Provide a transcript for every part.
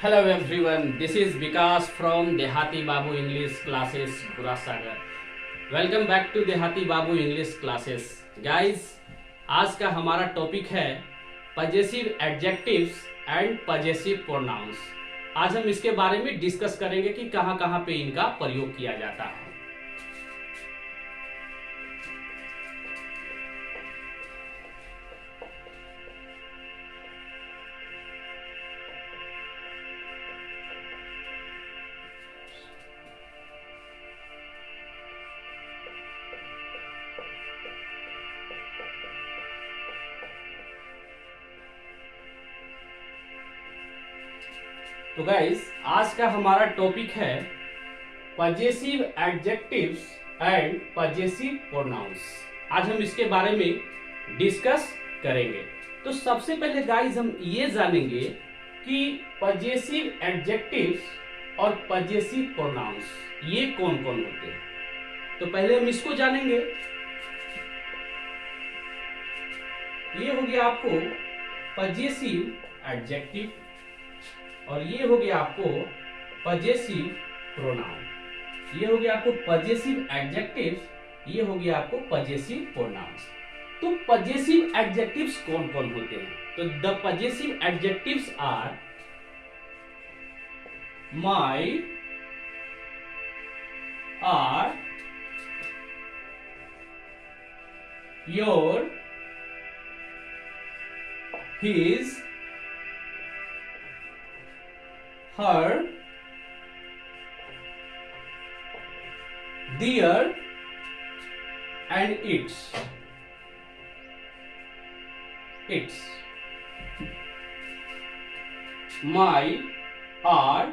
Hello everyone, this is Vikas from Dehati Babu English Classes, Burasagar. Welcome back to Dehati Babu English Classes. Guys, आज का हमारा topic है possessive adjectives and possessive pronouns. आज हम इसके बारे में डिस्कस करेंगे कि कहाँ कहाँ पे इनका प्रयोग किया जाता है। तो गाइस, आज का हमारा टॉपिक है possessive adjectives and possessive pronouns. आज हम इसके बारे में डिस्कस करेंगे। तो सबसे पहले गाइस हम ये जानेंगे कि पजेसिव एडजेक्टिव्स और पजेसिव प्रोनाउंस ये कौन कौन होते हैं। तो पहले हम इसको जानेंगे। ये हो गया आपको पजेसिव एडजेक्टिव और ये हो गया आपको पजेसिव प्रोनाउन। ये हो गया आपको पजेसिव एडजेक्टिव्स, ये हो गया आपको पजेसिव प्रोनाउंस। तो पजेसिव एडजेक्टिव्स कौन कौन होते हैं? तो the possessive adjectives are my, our, your, his, her, their and its. My, our,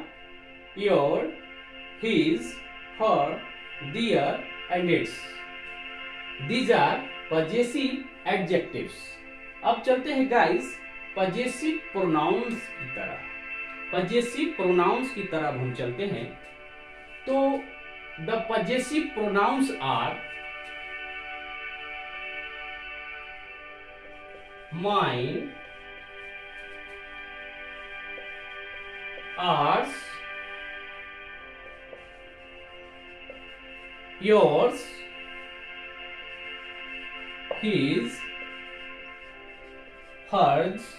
your, his, her, their and its. These are possessive adjectives. अब चलते हैं गाइस पजेसिव प्रोनाउंस की तरह। पजेसिव प्रोनाउंस की तरफ हम चलते हैं। तो the possessive pronouns are mine, ours, yours, his, hers,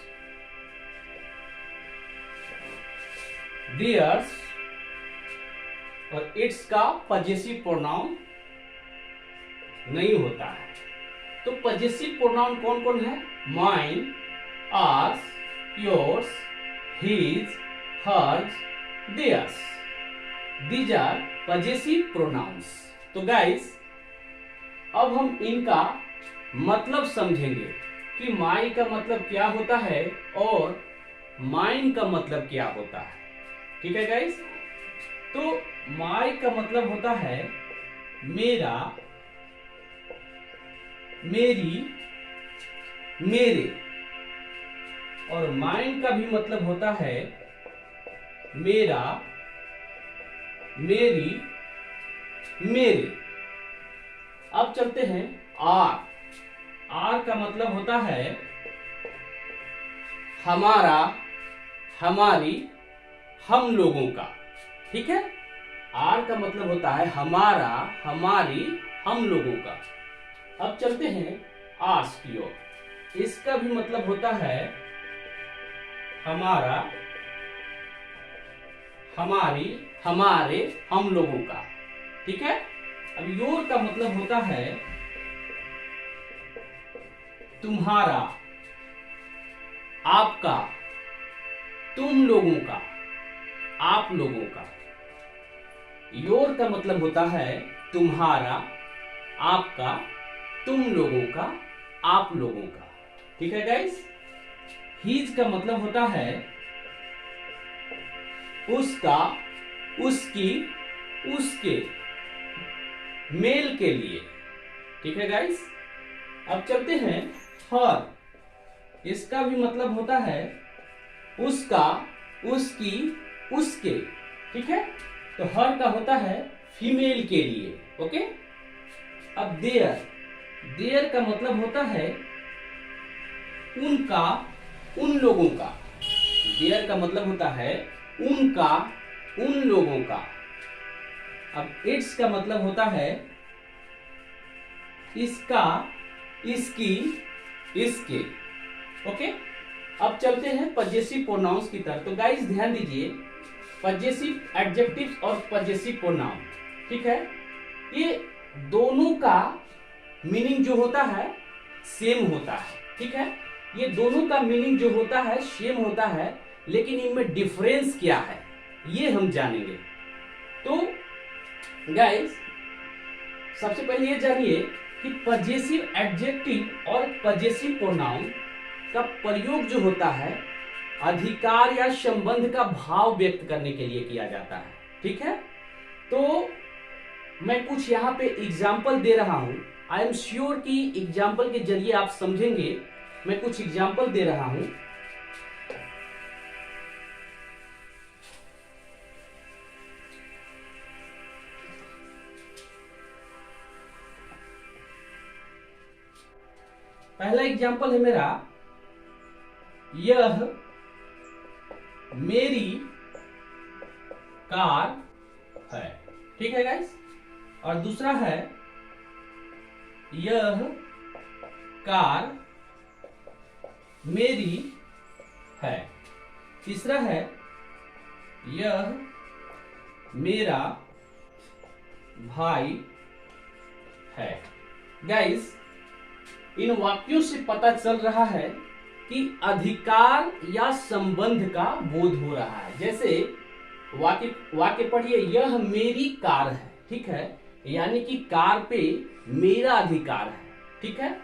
theirs और इट्स का पजेसिव प्रोनाउन नहीं होता है। तो पजेसिव प्रोनाउन कौन कौन है? Mine, ours, yours, his, hers, theirs. These are possessive pronouns. तो गाइस, अब हम इनका मतलब समझेंगे कि माई का मतलब क्या होता है और माइन का मतलब क्या होता है। ठीक है गाइस? तो माई का मतलब होता है मेरा, मेरी, मेरे। और माइन का भी मतलब होता है मेरा, मेरी, मेरे। अब चलते हैं आर। आर का मतलब होता है हमारा, हमारी, हम लोगों का। ठीक है? आर का मतलब होता है हमारा, हमारी, हम लोगों का। अब चलते हैं आर्स की ओर। इसका भी मतलब होता है हमारा, हमारी, हमारे, हम लोगों का। ठीक है? अब योर का मतलब होता है तुम्हारा, आपका, तुम लोगों का, आप लोगों का। योर का मतलब होता है तुम्हारा, आपका, तुम लोगों का, आप लोगों का। ठीक है गाइस? हिज का मतलब होता है उसका, उसकी, उसके, मेल के लिए। ठीक है गाइस? अब चलते हैं हर। इसका भी मतलब होता है उसका, उसकी, उसके। ठीक है? तो हर का होता है फीमेल के लिए। ओके? अब देयर। देयर का मतलब होता है उनका, उन लोगों का। देयर का मतलब होता है उनका, उन लोगों का। अब इट्स का मतलब होता है इसका, इसकी, इसके। ओके, अब चलते हैं पजेसिव प्रोनाउंस की तरफ। तो गाइस ध्यान दीजिए, पजेसिव एडजेक्टिव्स और पजेसिव प्रोनाउन, ठीक है, ये दोनों का मीनिंग जो होता है सेम होता है, ठीक है। ये दोनों का मीनिंग जो होता है सेम होता है, लेकिन इनमें डिफरेंस क्या है ये हम जानेंगे। तो गाइस सबसे पहले ये जानिए कि पजेसिव एडजेक्टिव और पजेसिव प्रोनाउन का प्रयोग जो होता है अधिकार या संबंध का भाव व्यक्त करने के लिए किया जाता है, ठीक है। तो मैं कुछ यहाँ पे एग्जाम्पल दे रहा हूं, आई एम श्योर कि एग्जाम्पल के जरिए आप समझेंगे। मैं कुछ एग्जाम्पल दे रहा हूं। पहला एग्जाम्पल है मेरा, यह मेरी कार है, ठीक है गाइस। और दूसरा है, यह कार मेरी है। तीसरा है, यह मेरा भाई है। गाइस इन वाक्यों से पता चल रहा है कि अधिकार या संबंध का बोध हो रहा है। जैसे वाक्य पढ़िए, यह मेरी कार है, ठीक है, यानी कि कार पे मेरा अधिकार है, ठीक है।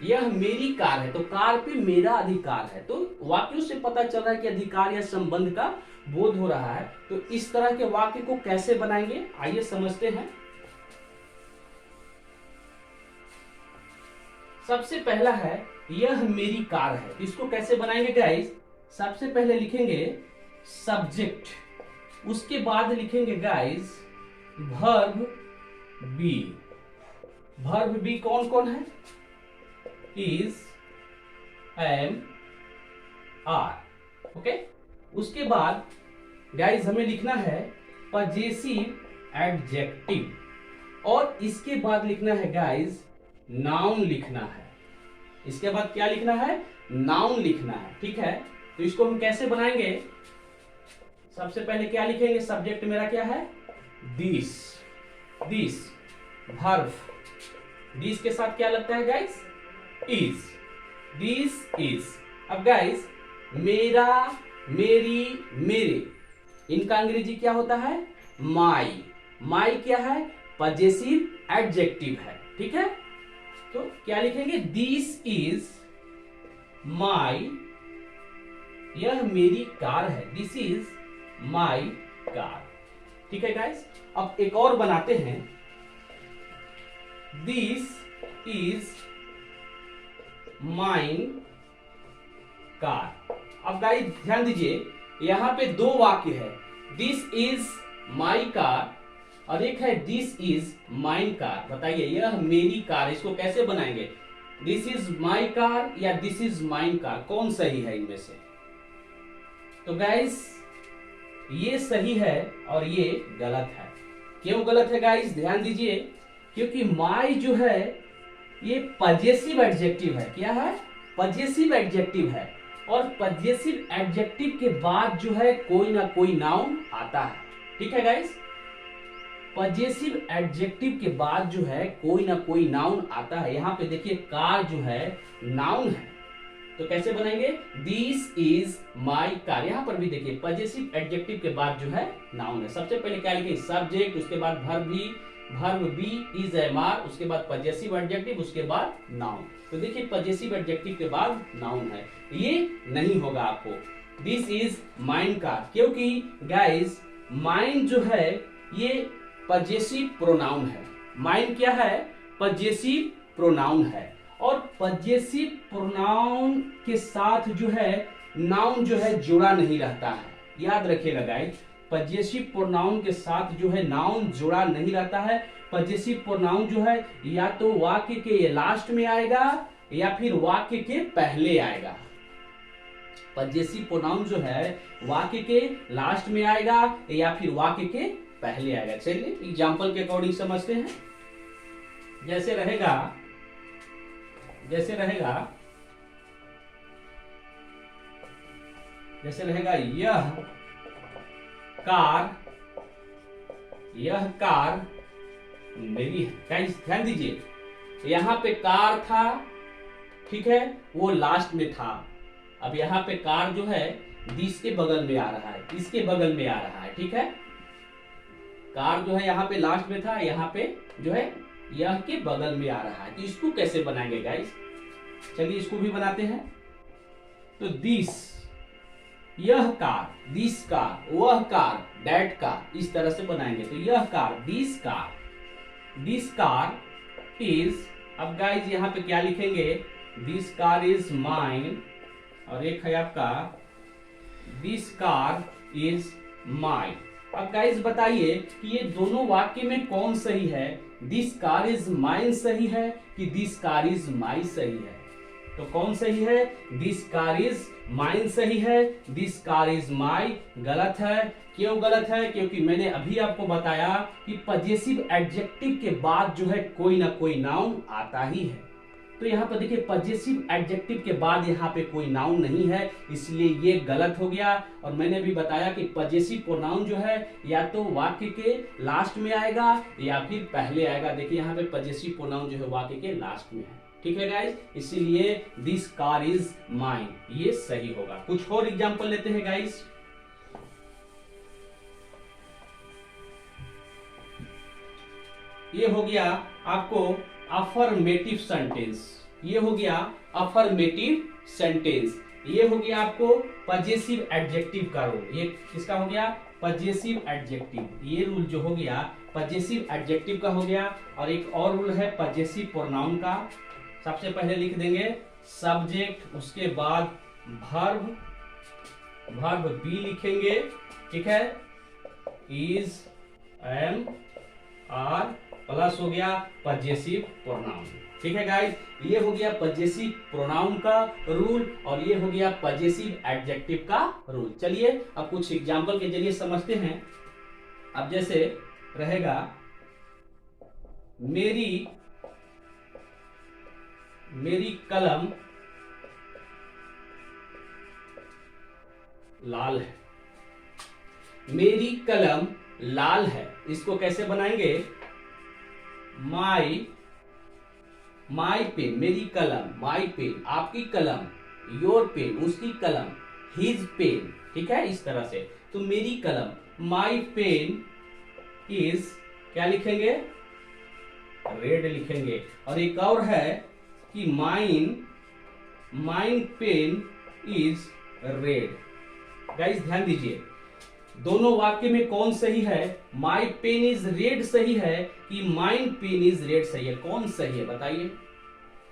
यह मेरी कार है तो कार पे मेरा अधिकार है। तो वाक्यों से पता चल रहा है कि अधिकार या संबंध का बोध हो रहा है। तो इस तरह के वाक्य को कैसे बनाएंगे आइए समझते हैं। सबसे पहला है, यह मेरी कार है। इसको कैसे बनाएंगे गाइस? सबसे पहले लिखेंगे सब्जेक्ट, उसके बाद लिखेंगे guys verb B. Verb B कौन कौन है? Is, am, are. ओके, उसके बाद गाइस हमें लिखना है पजेसिव एडजेक्टिव और इसके बाद लिखना है गाइस नाउन लिखना है। इसके बाद क्या लिखना है? नाउन लिखना है, ठीक है। तो इसको हम कैसे बनाएंगे? सबसे पहले क्या लिखेंगे? सब्जेक्ट मेरा क्या है? दिस। दिस वर्ब, दिस के साथ क्या लगता है गाइस? इज। This is. अब गाइस मेरा, मेरी, मेरे, इनका अंग्रेजी क्या होता है? माई। माई क्या है? पजेसिव एडजेक्टिव है, ठीक है। तो क्या लिखेंगे? दिस इज माई, यह मेरी कार है। दिस इज माई कार, ठीक है गाइस। अब एक और बनाते हैं, दिस इज माइन कार। अब गाइस ध्यान दीजिए, यहां पे दो वाक्य है, दिस इज माई कार और एक है दिस इज माइन कार। बताइए, यह मेरी कार, इसको कैसे बनाएंगे? दिस इज माई कार या दिस इज माइन कार, कौन सही है इनमें से? तो गाइस ये सही है और ये गलत है। क्यों गलत है गाइस? ध्यान दीजिए, क्योंकि माई जो है ये पजेसिव एडजेक्टिव है। क्या है? पजेसिव एडजेक्टिव है और पजेसिव एडजेक्टिव के बाद जो है कोई ना कोई नाउन आता है, ठीक है गाइस। पजेसिव एडजेक्टिव के बाद जो है कोई ना कोई नाउन आता है। यहां पे देखिए कार जो है नाउन है, तो कैसे बनाएंगे? This is my car. यहां पर भी देखिए पजेसिव एडजेक्टिव के बाद जो है नाउन है। सबसे पहले क्या लिखेंगे? सब्जेक्ट, उसके बाद verb be, is, am, are, उसके बाद पजेसिव एडजेक्टिव, उसके बाद नाउन। तो देखिए पजेसिव एडजेक्टिव के बाद नाउन है, ये नहीं होगा आपको। दिस इज माइन कार, क्योंकि गाइस माइन जो है ये पजेसिव प्रोनाउन है। माइन क्या है? पजेसिव प्रोनाउन है और पजेसिव प्रोनाउन के साथ जो है नाउन जो है जुड़ा नहीं रहता है। याद रखिएगा गाइस, पजेसिव प्रोनाउन के साथ जो है नाउन जुड़ा नहीं रहता है। पजेसिव प्रोनाउन जो है या तो वाक्य के लास्ट में आएगा या फिर वाक्य के पहले आएगा। पजेसिव प्रोनाउन जो है वाक्य के लास्ट में आएगा या फिर वाक्य के पहले आएगा। चलिए एग्जाम्पल के अकॉर्डिंग समझते हैं। जैसे रहेगा यह कार मेरी है। गाइस ध्यान दीजिए, यहाँ पे कार था, ठीक है, वो लास्ट में था। अब यहाँ पे कार जो है दिस के बगल में आ रहा है, इसके बगल में आ रहा है, ठीक है। कार जो है यहाँ पे लास्ट में था, यहाँ पे जो है यह के बगल में आ रहा है। तो इसको कैसे बनाएंगे गाइस? चलिए इसको भी बनाते हैं। तो दिस, यह कार, दिस कार, वह कार, दैट कार, इस तरह से बनाएंगे। तो यह कार, दिस कार इज, अब गाइस यहाँ पे क्या लिखेंगे? दिस कार इज माइन, और एक है आपका दिस कार इज माइन। अब गाइस बताइए कि ये दोनों वाक्य में कौन सही है? दिस कार इज माइन सही है कि दिस कार इज माई सही है? तो कौन सही है? दिस कार इज माइन सही है, दिस कार इज माई गलत है। क्यों गलत है? क्योंकि मैंने अभी आपको बताया कि पजेसिव एडजेक्टिव के बाद जो है कोई ना कोई नाउन आता ही है। तो यहाँ पर देखिए पजेसिव एडजेक्टिव के बाद यहाँ पे कोई नाउन नहीं है, इसलिए ये गलत हो गया। और मैंने भी बताया कि पजेसिव प्रोनाउन जो है या तो वाक्य के लास्ट में आएगा या फिर पहले आएगा। देखिए यहाँ पे पजेसिव प्रोनाउन जो है वाक्य के लास्ट में है, ठीक है गाइस। इसीलिए दिस कार इज माइन, ये सही होगा। कुछ और एग्जांपल लेते हैं गाइस। ये हो गया आपको अफर्मेटिव सेंटेंस, ये हो गया अफर्मेटिव सेंटेंस। ये हो गया आपको पजेसिव एडजेक्टिव का रूल। ये किसका हो गया? Possessive adjective. ये रूल जो हो गया पजेसिव एडजेक्टिव का हो गया। और एक और रूल है पजेसिव प्रोनाउन का। सबसे पहले लिख देंगे सब्जेक्ट, उसके बाद वर्ब बी लिखेंगे, ठीक है, इज, एम, आर प्लस हो गया पजेसिव प्रोनाउन, ठीक है गाइस। ये हो गया पजेसिव प्रोनाउन का रूल और ये हो गया पजेसिव एडजेक्टिव का रूल। चलिए अब कुछ एग्जांपल के जरिए समझते हैं। अब जैसे रहेगा मेरी कलम लाल है, मेरी कलम लाल है। इसको कैसे बनाएंगे? माई पेन, मेरी कलम, माई पेन आपकी कलम, योर पेन उसकी कलम, हिज पेन, ठीक है, इस तरह से। तो मेरी कलम, माई पेन इज, क्या लिखेंगे? रेड लिखेंगे। और एक और है कि mine pen is red. Guys ध्यान दीजिए, दोनों वाक्य में कौन सही है? माई पेन इज रेड सही है कि माइन पेन इज रेड सही है? कौन सही है बताइए?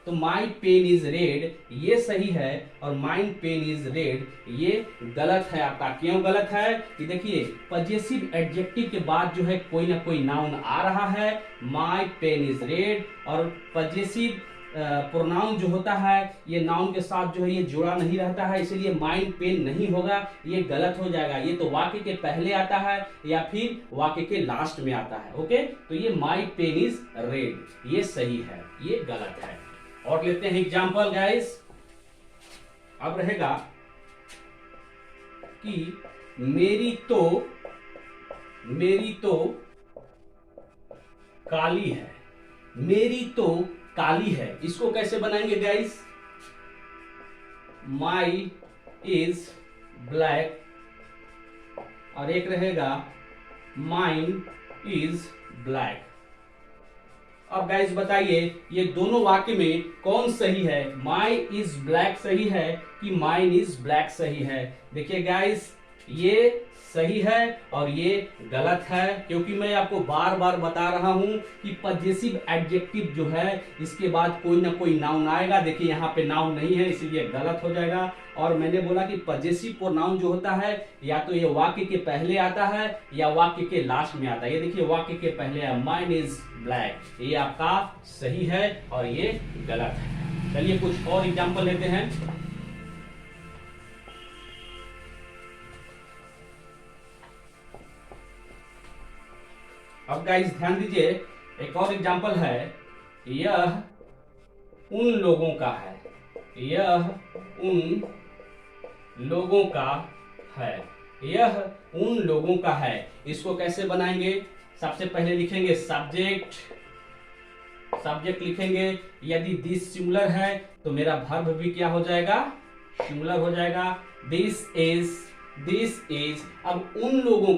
तो माई पेन इज रेड ये सही है और माइन पेन इज रेड ये गलत है आपका। क्यों गलत है? कि देखिए पजेसिव एडजेक्टिव के बाद जो है कोई ना कोई नाउन आ रहा है, माई पेन इज रेड, और पजेसिव प्रोनाउन जो होता है ये नाउन के साथ जो है ये जुड़ा नहीं रहता है, इसलिए माइन पेन नहीं होगा, ये गलत हो जाएगा। ये तो वाक्य के पहले आता है या फिर वाक्य के लास्ट में आता है। ओके, तो ये माई पेन इज रेड ये सही है, ये गलत है। और लेते हैं एग्जांपल गाइस। अब रहेगा कि मेरी तो काली है, मेरी तो काली है। इसको कैसे बनाएंगे गाइस? माई इज ब्लैक, और एक रहेगा माइन इज ब्लैक। अब गाइस बताइए ये दोनों वाक्य में कौन सही है? माई इज ब्लैक सही है कि माइन इज ब्लैक सही है? देखिए गाइस ये सही है और ये गलत है, क्योंकि मैं आपको बार बार बता रहा हूं कि पजेसिव एडजेक्टिव जो है इसके बाद कोई ना कोई नाउन आएगा। देखिए यहाँ पे नाउन नहीं है इसलिए गलत हो जाएगा। और मैंने बोला कि पजेसिव प्रोनाउन जो होता है या तो ये वाक्य के पहले आता है या वाक्य के लास्ट में आता है। ये देखिए वाक्य के पहले है माइन इज ब्लैक, ये आपका सही है और ये गलत है। चलिए कुछ और एग्जाम्पल लेते हैं। अब गाइस ध्यान दीजिए, एक और एग्जांपल है, यह उन लोगों का है, यह उन लोगों का है, यह उन लोगों का है। इसको कैसे बनाएंगे? सबसे पहले लिखेंगे सब्जेक्ट, सब्जेक्ट लिखेंगे। यदि दिस सिंगुलर है तो मेरा वर्ब भी क्या हो जाएगा? सिंगुलर हो जाएगा। This is. अब उन लोगों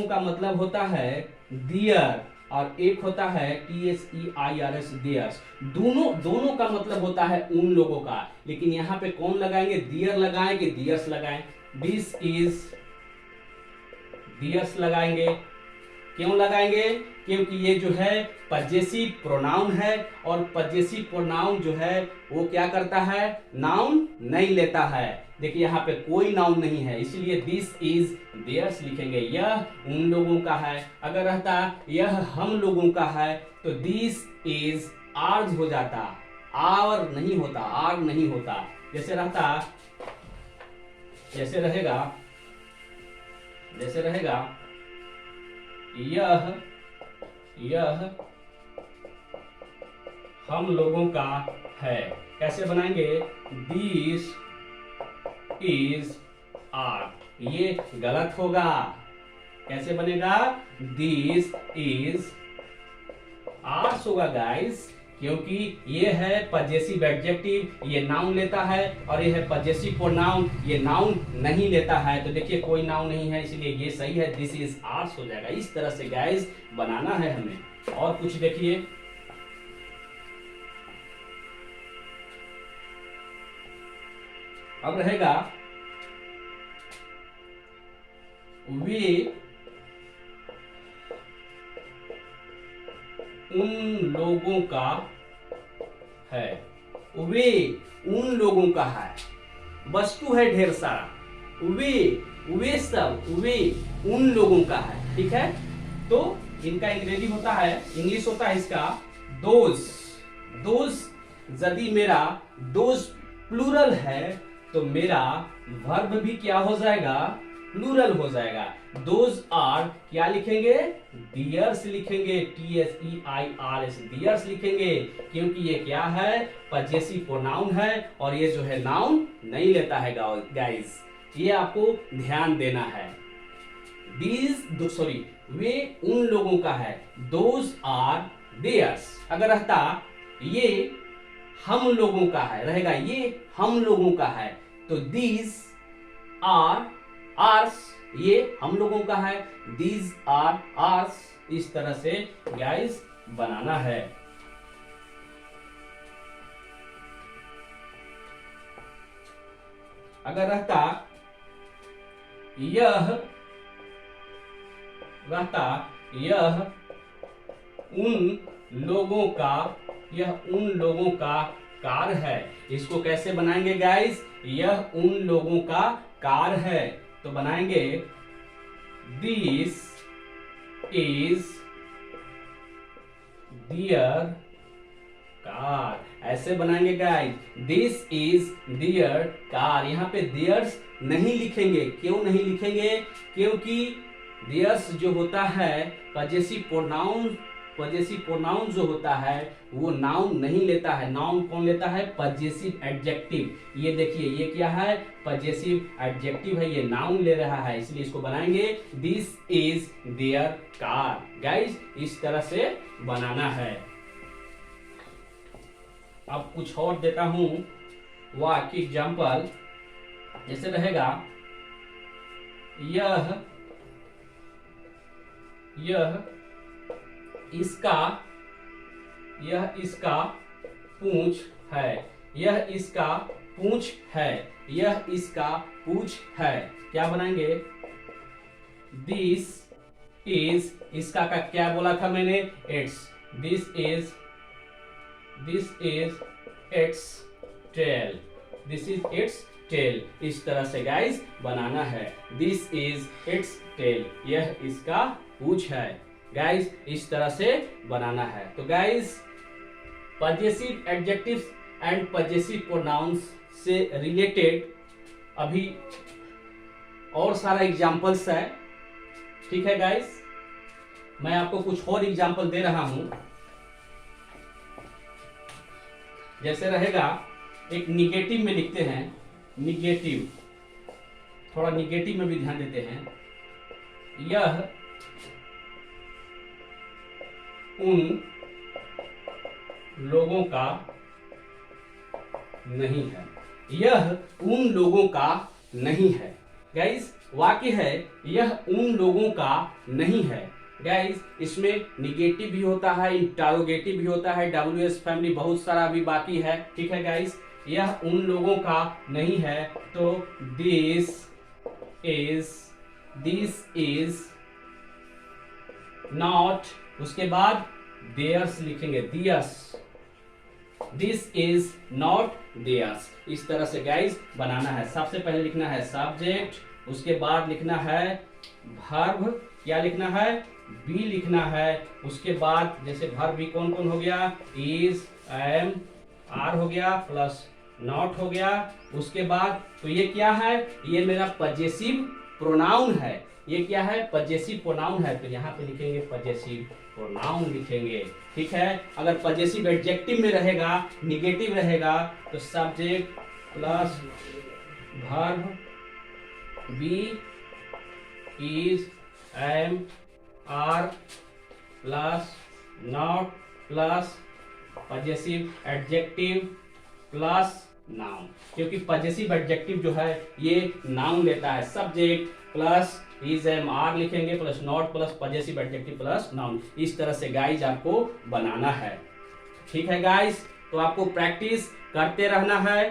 का मतलब होता है दियर, और एक होता है THEIRS दियर्स। दोनों का मतलब होता है उन लोगों का, लेकिन यहाँ पे कौन लगाएंगे? दियर लगाएं कि दियर्स लगाएं? दिस इज दियर्स लगाएंगे। क्यों लगाएंगे? क्योंकि ये जो है पजेसिव प्रोनाउन है, और पजेसिव प्रोनाउन जो है वो क्या करता है? नाउन नहीं लेता है। देखिए यहाँ पे कोई नाउन नहीं है, इसलिए दिस इज देयर्स लिखेंगे। यह उन लोगों का है। अगर रहता यह हम लोगों का है तो दिस इज आर्स हो जाता, आर नहीं होता, आर नहीं होता। जैसे रहेगा यह हम लोगों का है। कैसे बनाएंगे? This is our. ये गलत होगा। कैसे बनेगा? दिस इज आर्स होगा गाइस, क्योंकि ये है पजेसिव एडजेक्टिव, ये नाउन लेता है, और ये है पजेसिव प्रोनाउन, ये नाउन नहीं लेता है। तो देखिए कोई नाउन नहीं है, इसलिए ये सही है, दिस इज आर्स हो जाएगा। इस तरह से गाइस बनाना है हमें। और कुछ देखिए, अब रहेगा वे उन लोगों का है। वे उन लोगों का है, वस्तु है ढेर सारा। वे सब, वे उन लोगों का है। ठीक है, तो इनका अंग्रेजी होता है, इंग्लिश होता है इसका दोज। यदि मेरा दोज प्लूरल है तो मेरा वर्ब भी क्या हो जाएगा? प्लूरल हो जाएगा। दोज आर क्या लिखेंगे? डियर्स लिखेंगे, THEIRS डियर्स लिखेंगे, क्योंकि ये क्या है? पजेसिव प्रोनाउन है, और ये जो है नाउन नहीं लेता है गाइस। ये आपको ध्यान देना है। वे उन लोगों का है, दोज आर डियर्स। अगर रहता ये हम लोगों का है, रहेगा ये हम लोगों का है, तो दीज आर आर्स, ये हम लोगों का है, दीज आर आर्स। इस तरह से गाइस बनाना है। अगर रहता यह उन लोगों का कार है। इसको कैसे बनाएंगे गाइस? यह उन लोगों का कार है, तो बनाएंगे दिस इज दियर कार। ऐसे बनाएंगे guys, this is their car. यहाँ पे दियर्स नहीं लिखेंगे। क्यों नहीं लिखेंगे? क्योंकि दियर्स जो होता है पजेसिव प्रोनाउन जो होता है वो नाउन नहीं लेता है। नाउन कौन लेता है? Possessive adjective. ये देखिए, ये क्या है? पजेसिव एडजेक्टिव है, ये नाउन ले रहा है, इसलिए इसको बनाएंगे this is their car. Guys इस तरह से बनाना है। अब कुछ और देता हूं वाक्य एग्जाम्पल। जैसे रहेगा यह इसका पूंछ है। यह इसका पूंछ है। यह इसका पूंछ है। क्या बनाएंगे? दिस इज, इसका का क्या बोला था मैंने? Its. This is its tail. This is its tail. इस तरह से गाइस बनाना है। दिस इज इट्स टेल, यह इसका पूंछ है। गाइस इस तरह से बनाना है। तो guys possessive adjectives and possessive pronouns से रिलेटेड अभी और सारा एग्जांपल्स है। ठीक है गाइस, मैं आपको कुछ और एग्जांपल दे रहा हूं। जैसे रहेगा, एक निगेटिव में लिखते हैं, निगेटिव, थोड़ा निगेटिव में भी ध्यान देते हैं। यह उन लोगों का नहीं है, यह उन लोगों का नहीं है। गाइस वाक्य है यह उन लोगों का नहीं है। गाइस इसमें निगेटिव भी होता है, इंटरोगेटिव भी होता है, WS फैमिली बहुत सारा अभी बाकी है। ठीक है गाइस, यह उन लोगों का नहीं है तो दिस इज नॉट, उसके बाद देयर्स लिखेंगे, दिस इज नॉट देयर्स। इस तरह से गाइस बनाना है। सबसे पहले लिखना है सब्जेक्ट, उसके बाद लिखना है वर्ब, क्या लिखना है, बी लिखना है। उसके बाद जैसे वर्ब भी कौन कौन हो गया, इज, एम, आर हो गया, प्लस नॉट हो गया। उसके बाद तो ये क्या है, ये मेरा पजेसिव प्रोनाउन है। ये क्या है, पजेसिव प्रोनाउन है, तो यहाँ पे लिखेंगे पजेसिव प्रोनाउन लिखेंगे। ठीक है, अगर पजेसिव एडजेक्टिव में रहेगा, निगेटिव रहेगा, तो subject plus verb, be, is, am, are plus not plus possessive adjective plus noun, क्योंकि पजेसिव एडजेक्टिव जो है ये नाउन लेता है। Subject plus is, am, are लिखेंगे, plus not plus possessive adjective plus noun. इस तरह से गाइज आपको बनाना है। ठीक है गाइज, तो आपको प्रैक्टिस करते रहना है।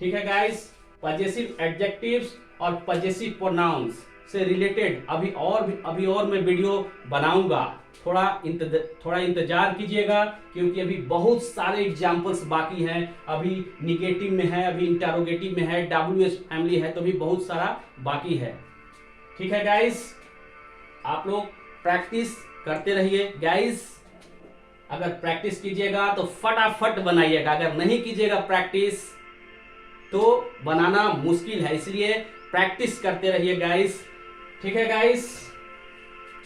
ठीक है गाइज, पजेसिव एडजेक्टिव्स और पजेसिव प्रोनाउंस से रिलेटेड अभी और मैं वीडियो बनाऊंगा। थोड़ा इंतजार कीजिएगा, क्योंकि अभी बहुत सारे एग्जाम्पल्स बाकी हैं। अभी निगेटिव में है, अभी इंटरोगेटिव में है, WS फैमिली है, तो भी बहुत सारा बाकी है। ठीक है गाइस, आप लोग प्रैक्टिस करते रहिए। गाइस अगर प्रैक्टिस कीजिएगा तो फटाफट बनाइएगा, अगर नहीं कीजिएगा प्रैक्टिस तो बनाना मुश्किल है, इसलिए प्रैक्टिस करते रहिए गाइस। ठीक है गाइस,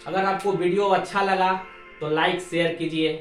अगर आपको वीडियो अच्छा लगा तो लाइक शेयर कीजिए।